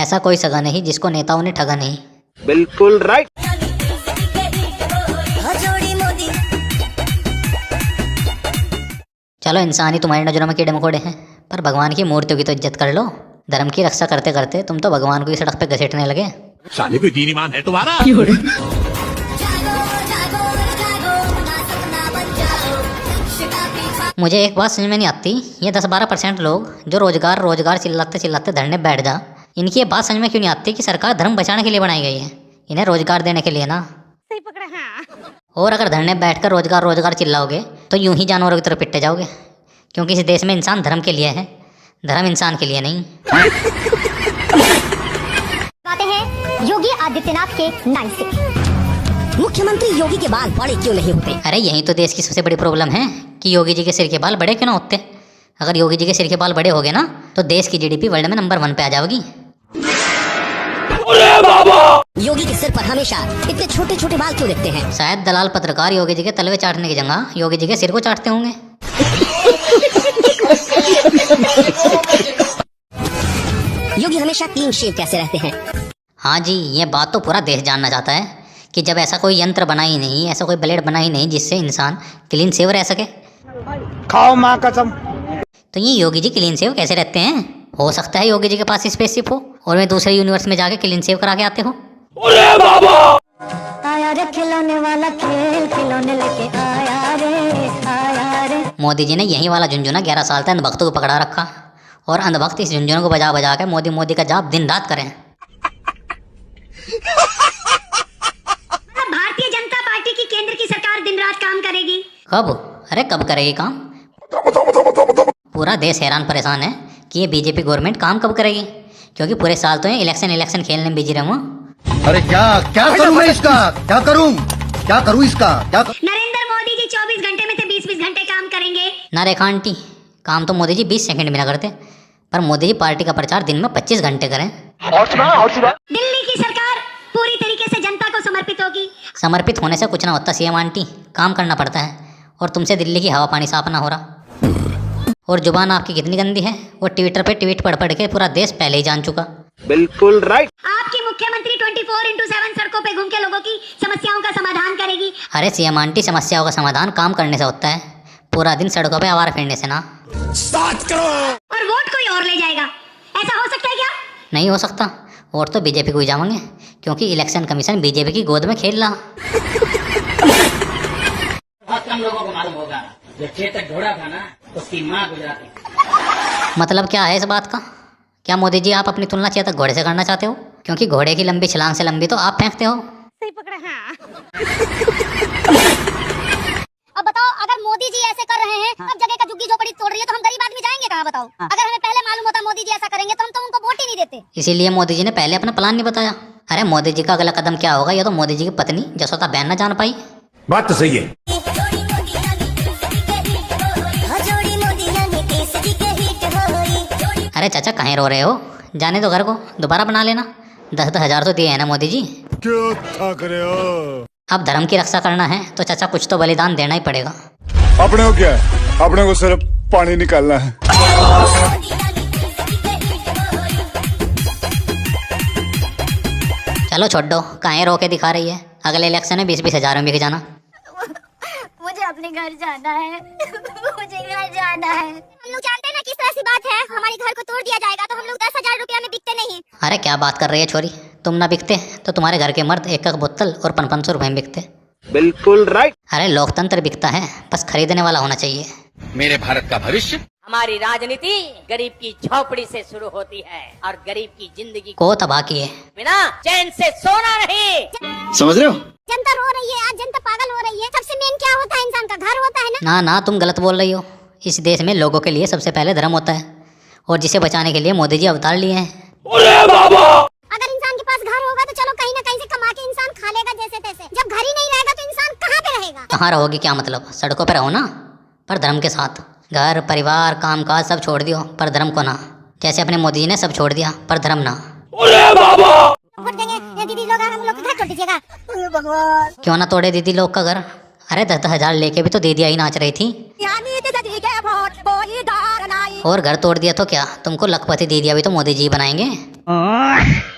ऐसा कोई सगा नहीं जिसको नेताओं ने ठगा नहीं। बिल्कुल राइट। चलो इंसान ही तुम्हारी नजरों में कीड़े मकोड़े हैं, पर भगवान की मूर्तियों की तो इज्जत कर लो। धर्म की रक्षा करते करते तुम तो भगवान को ही सड़क पे घसीटने लगे। साले कोई दीन ईमान है तुम्हारा? मुझे एक बात समझ में नहीं आती, ये 10-12% लोग जो रोजगार रोजगार चिल्लाते चिल्लाते धरने बैठ जा, इनकी ये बात समझ में क्यों नहीं आती कि सरकार धर्म बचाने के लिए बनाई गई है, इन्हें रोजगार देने के लिए ना। सही पकड़ा। हाँ। और अगर धरने बैठकर रोजगार रोजगार चिल्लाओगे तो यूं ही जानवरों की तरह पिटे जाओगे, क्योंकि इस देश में इंसान धर्म के लिए है, धर्म इंसान के लिए नहीं। आते हैं योगी आदित्यनाथ के नाम से। मुख्यमंत्री योगी के बाल बड़े क्यों नहीं होते? अरे यही तो देश की सबसे बड़ी प्रॉब्लम है कि योगी जी के सिर के बाल बड़े क्यों ना होते। अगर योगी जी के सिर के बाल बड़े हो गए ना तो देश की जीडीपी वर्ल्ड में नंबर 1 पे आ जाएगी। योगी के सिर पर हमेशा इतने छोटे छोटे बाल क्यों दिखते हैं? शायद दलाल पत्रकार योगी जी के तलवे चाटने की जगह योगी जी के सिर को चाटते होंगे। योगी हमेशा क्लीन शेव कैसे रहते हैं? हाँ जी, ये बात तो पूरा देश जानना चाहता है कि जब ऐसा कोई यंत्र बना ही नहीं, ऐसा कोई ब्लेड बना ही नहीं जिससे इंसान क्लीन शेव रह सके। खाओ माँ कसम। तो ये योगी जी क्लीन शेव कैसे रहते हैं? हो सकता है योगी जी के पास स्पेसशिप हो और वे दूसरे यूनिवर्स में जाके क्लीन शेव करा के आते हो। अरे बाबा! आया रे खिलौने वाला खेल, खिलौने लेके आया रे। मोदी जी ने यही वाला झुंझुना 11 साल तक अंधभक्तों को पकड़ा रखा और अंधभक्त इस झुंझुनों को बजा बजा के मोदी मोदी का जाप दिन रात करें। भारतीय जनता पार्टी की केंद्र की सरकार दिन रात काम करेगी। कब? अरे कब करेगी काम? पूरा देश हैरान परेशान है कि ये बीजेपी गवर्नमेंट काम कब करेगी, क्योंकि पूरे साल तो ये इलेक्शन खेलने में बिजी रहूँ। अरे क्या करूं मैं इसका? क्या करूं इसका? नरेंद्र मोदी जी 24 घंटे में से 20-20 घंटे काम करेंगे। ना रेखा आंटी, काम तो मोदी जी 20 सेकंड में ना करते, पर मोदी जी पार्टी का प्रचार दिन में 25 घंटे करें। दिल्ली की सरकार पूरी तरीके से जनता को समर्पित होगी। समर्पित होने से कुछ ना होता सीएम आंटी, काम करना पड़ता है, और तुमसे दिल्ली की हवा पानी साफ ना हो रहा। और जुबान आपकी कितनी गंदी है, वो ट्विटर पे ट्वीट पढ़ के पूरा देश पहले ही जान चुका। बिल्कुल राइट। आपकी मुख्यमंत्री 24x7 सड़कों पे घूम के लोगों की समस्याओं का समाधान करेगी। अरे सीएम आंटी, समस्याओं का समाधान काम करने से होता है, पूरा दिन सड़कों पे आवारा फिरने से ना। और वोट कोई और ले जाएगा, ऐसा हो सकता है क्या? नहीं हो सकता, वोट तो बीजेपी को ही जाएंगे, क्योंकि इलेक्शन कमीशन बीजेपी की गोद में खेल रहा। बहुत कम लोगों को मालूम होगा, जो चेतक घोड़ा था ना, उसकी माँ गुजराती। मतलब क्या है इस बात का? क्या मोदी जी आप अपनी तुलना चेतक घोड़े से करना चाहते हो? क्योंकि घोड़े की लंबी छलांग से लंबी तो आप फेंकते हो। सही पकड़ा। हाँ। अब बताओ, अगर मोदी जी ऐसे कर रहे हैं, अब जगह का झुग्गी झोपड़ी तोड़ रही है, तो हम गरीब आदमी जाएंगे कहाँ? बताओ। अगर हमें पहले मालूम होता मोदी जी ऐसा करेंगे तो हम तो उनको वोट ही नहीं देते। इसीलिए मोदी जी ने पहले अपना प्लान नहीं बताया। अरे मोदी जी का अगला कदम क्या होगा, ये तो मोदी जी की पत्नी जसोदा बहन न जान पाई। बात तो सही है। अरे चाचा कहीं रो रहे हो? जाने दो घर को, दोबारा बना लेना। 10-10 हजार तो दिए है ना मोदी जी। क्यों थक रहे हो? अब धर्म की रक्षा करना है तो चाचा कुछ तो बलिदान देना ही पड़ेगा। अपने को क्या है? अपने को सिर्फ पानी निकालना है। चलो छोड़ दो, काहे रो के दिखा रही है? अगले इलेक्शन में 20-20 हजार में बिक जाना। मुझे अपने घर जाना है। मुझे घर जाना है। हम लोग जानते हैं ना किस तरह की बात है, हमारे घर को तोड़ दिया जाएगा तो हम लोग 10,000 रुपया में बिकते नहीं। अरे क्या बात कर रही है छोरी, तुम ना बिकते तो तुम्हारे घर के मर्द एक बोतल और 500 रुपए में बिकते। बिल्कुल राइट। अरे लोकतंत्र बिकता है, बस खरीदने वाला होना चाहिए। मेरे भारत का भविष्य। हमारी राजनीति गरीब की झोपड़ी से शुरू होती है और गरीब की जिंदगी को तबाह किए बिना चैन से सोना नहीं। समझ रहे हो? जनता रो रही है, आज जनता पागल हो रही है। सबसे मेन क्या होता है? इंसान का घर होता है ना। ना तुम गलत बोल रही हो। इस देश में लोगों के लिए सबसे पहले धर्म होता है, और जिसे बचाने के लिए मोदी जी अवतार लिए हैं। अगर इंसान के पास घर होगा तो चलो कहीं ना कहीं से कमा के इंसान खा लेगा जैसे तैसे। जब घर ही नहीं रहेगा तो इंसान कहाँ पे रहेगा? कहाँ रहोगी क्या मतलब? सड़कों पे रहो ना, पर धर्म के साथ। घर परिवार काम काज सब छोड़ दियो, पर धर्म को ना। जैसे अपने मोदी जी ने सब छोड़ दिया, पर धर्म ना। वोट देंगे ये दीदी लोग, हम लोग का घर तोड़ दीजिएगा। भगवान, क्यों ना तोड़े दीदी लोग का घर? अरे 10-10 हजार लेके भी तो दीदी आई नाच रही थी। और घर तोड़ दिया तो क्या तुमको लखपति दीदी अभी तो मोदी जी बनाएंगे। हाँ